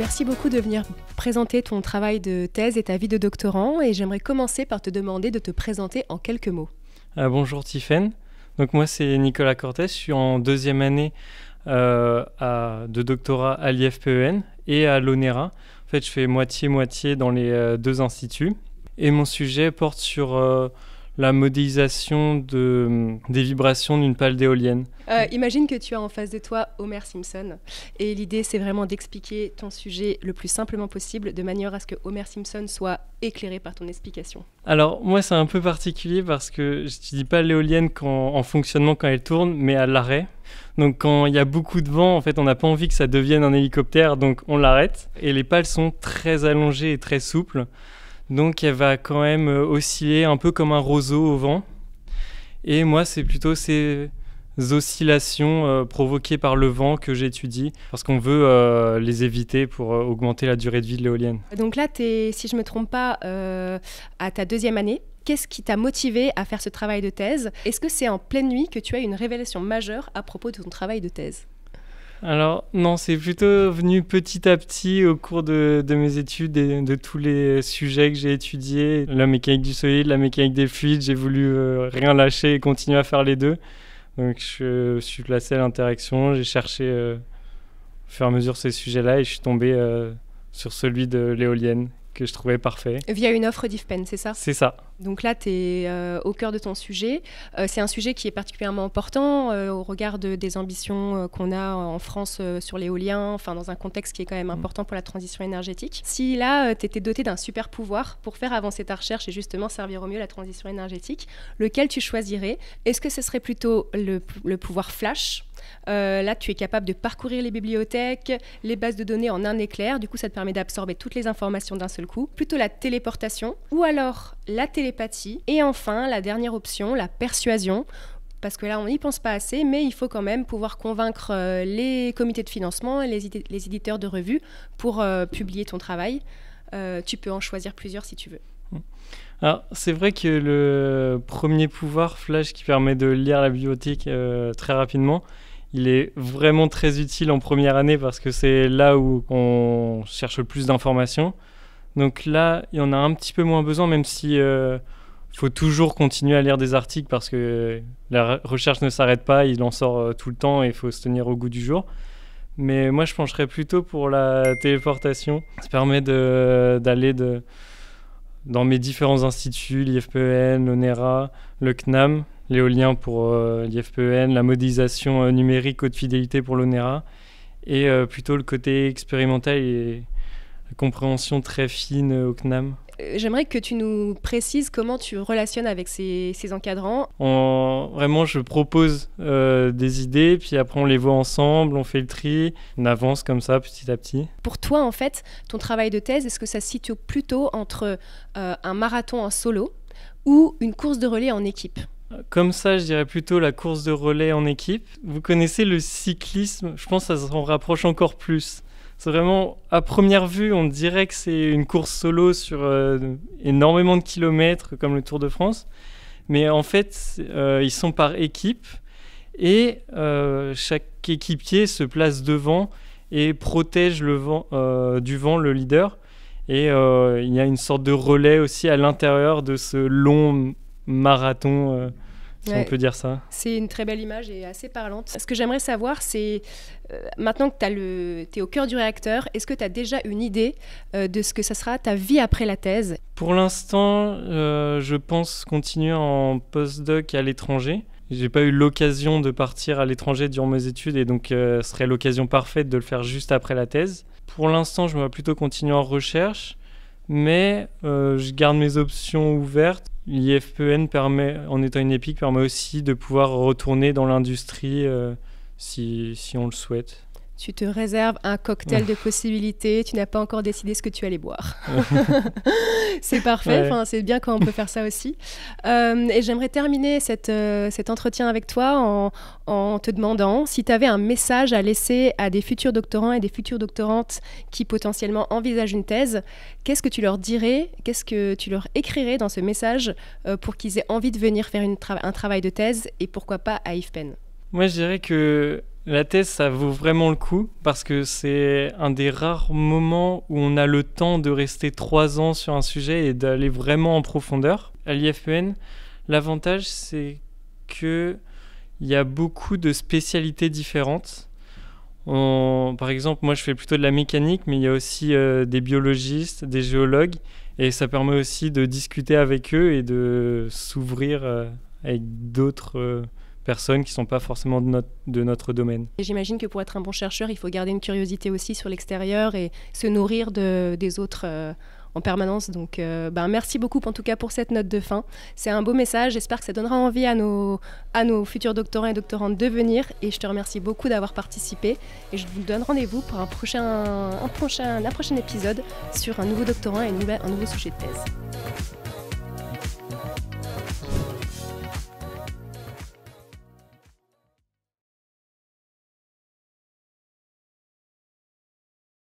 Merci beaucoup de venir présenter ton travail de thèse et ta vie de doctorant. Et j'aimerais commencer par te demander de te présenter en quelques mots. Bonjour Tiffaine. Donc moi c'est Nicolas Cortès, je suis en deuxième année de doctorat à l'IFPEN et à l'ONERA. En fait je fais moitié-moitié dans les deux instituts. Et mon sujet porte sur la modélisation des vibrations d'une pale d'éolienne. Imagine que tu as en face de toi Homer Simpson. Et l'idée, c'est vraiment d'expliquer ton sujet le plus simplement possible, de manière à ce que Homer Simpson soit éclairé par ton explication. Alors, moi, c'est un peu particulier parce que je ne dis pas l'éolienne en fonctionnement quand elle tourne, mais à l'arrêt. Donc, quand il y a beaucoup de vent, en fait, on n'a pas envie que ça devienne un hélicoptère, donc on l'arrête. Et les pales sont très allongées et très souples. Donc elle va quand même osciller un peu comme un roseau au vent. Et moi, c'est plutôt ces oscillations provoquées par le vent que j'étudie, parce qu'on veut les éviter pour augmenter la durée de vie de l'éolienne. Donc là, si je ne me trompe pas, à ta deuxième année. Qu'est-ce qui t'a motivé à faire ce travail de thèse ? Est-ce que c'est en pleine nuit que tu as une révélation majeure à propos de ton travail de thèse ? Alors non, c'est plutôt venu petit à petit au cours de mes études et de tous les sujets que j'ai étudiés. La mécanique du solide, la mécanique des fluides, j'ai voulu rien lâcher et continuer à faire les deux. Donc je suis placé à l'interaction, j'ai cherché au fur et à mesure ces sujets-là et je suis tombé sur celui de l'éolienne que je trouvais parfait. Via une offre d'IFPEN, c'est ça ? C'est ça. Donc là, tu es au cœur de ton sujet. C'est un sujet qui est particulièrement important au regard des ambitions qu'on a en France sur l'éolien, enfin dans un contexte qui est quand même important pour la transition énergétique. Si là, tu étais doté d'un super pouvoir pour faire avancer ta recherche et justement servir au mieux la transition énergétique, lequel tu choisirais ? Est-ce que ce serait plutôt le pouvoir flash ? Là, tu es capable de parcourir les bibliothèques, les bases de données en un éclair. Du coup, ça te permet d'absorber toutes les informations d'un seul coup. Plutôt la téléportation ou alors la télépathie. Et enfin, la dernière option, la persuasion. Parce que là, on n'y pense pas assez, mais il faut quand même pouvoir convaincre les comités de financement et les éditeurs de revues pour publier ton travail. Tu peux en choisir plusieurs si tu veux. Alors, c'est vrai que le premier pouvoir flash qui permet de lire la bibliothèque très rapidement, il est vraiment très utile en première année parce que c'est là où on cherche le plus d'informations. Donc là, il y en a un petit peu moins besoin, même si faut toujours continuer à lire des articles parce que la recherche ne s'arrête pas, il en sort tout le temps et il faut se tenir au goût du jour. Mais moi, je pencherais plutôt pour la téléportation. Ça permet d'aller dans mes différents instituts, l'IFPEN, l'ONERA, le CNAM, l'éolien pour l'IFPEN, la modélisation numérique haute fidélité pour l'ONERA, et plutôt le côté expérimental et la compréhension très fine au CNAM. J'aimerais que tu nous précises comment tu relationnes avec ces encadrants. Vraiment, je propose des idées, puis après on les voit ensemble, on fait le tri, on avance comme ça petit à petit. Pour toi, en fait, ton travail de thèse, est-ce que ça se situe plutôt entre un marathon en solo ou une course de relais en équipe ? Comme ça, je dirais plutôt la course de relais en équipe. Vous connaissez le cyclisme, je pense que ça s'en rapproche encore plus. C'est vraiment, à première vue, on dirait que c'est une course solo sur énormément de kilomètres, comme le Tour de France. Mais en fait, ils sont par équipe et chaque équipier se place devant et protège du vent le leader. Et il y a une sorte de relais aussi à l'intérieur de ce long marathon, si on peut dire ça. C'est une très belle image et assez parlante. Ce que j'aimerais savoir, c'est maintenant que tu es au cœur du réacteur, est-ce que tu as déjà une idée de ce que ça sera ta vie après la thèse ? Pour l'instant, je pense continuer en post-doc à l'étranger. J'ai pas eu l'occasion de partir à l'étranger durant mes études et donc ce serait l'occasion parfaite de le faire juste après la thèse. Pour l'instant, je me vois plutôt continuer en recherche, mais je garde mes options ouvertes. L'IFPEN en étant une EPIC, permet aussi de pouvoir retourner dans l'industrie si on le souhaite. Tu te réserves un cocktail de possibilités, tu n'as pas encore décidé ce que tu allais boire. C'est parfait, ouais. C'est bien quand on peut faire ça aussi. Et j'aimerais terminer cet entretien avec toi en te demandant si tu avais un message à laisser à des futurs doctorants et des futures doctorantes qui potentiellement envisagent une thèse. Qu'est-ce que tu leur dirais, qu'est-ce que tu leur écrirais dans ce message pour qu'ils aient envie de venir faire un travail de thèse et pourquoi pas à IFPEN ? Moi, je dirais que La thèse, ça vaut vraiment le coup parce que c'est un des rares moments où on a le temps de rester 3 ans sur un sujet et d'aller vraiment en profondeur. À l'IFPN, l'avantage, c'est qu'il y a beaucoup de spécialités différentes. Par exemple, moi, je fais plutôt de la mécanique, mais il y a aussi des biologistes, des géologues, et ça permet aussi de discuter avec eux et de s'ouvrir avec d'autres personnes qui ne sont pas forcément de notre domaine. Et j'imagine que pour être un bon chercheur, il faut garder une curiosité aussi sur l'extérieur et se nourrir des autres en permanence. Donc merci beaucoup en tout cas pour cette note de fin. C'est un beau message, j'espère que ça donnera envie à nos futurs doctorants et doctorantes de venir. Et je te remercie beaucoup d'avoir participé. Et je vous donne rendez-vous pour un prochain épisode sur un nouveau doctorant et un nouveau sujet de thèse.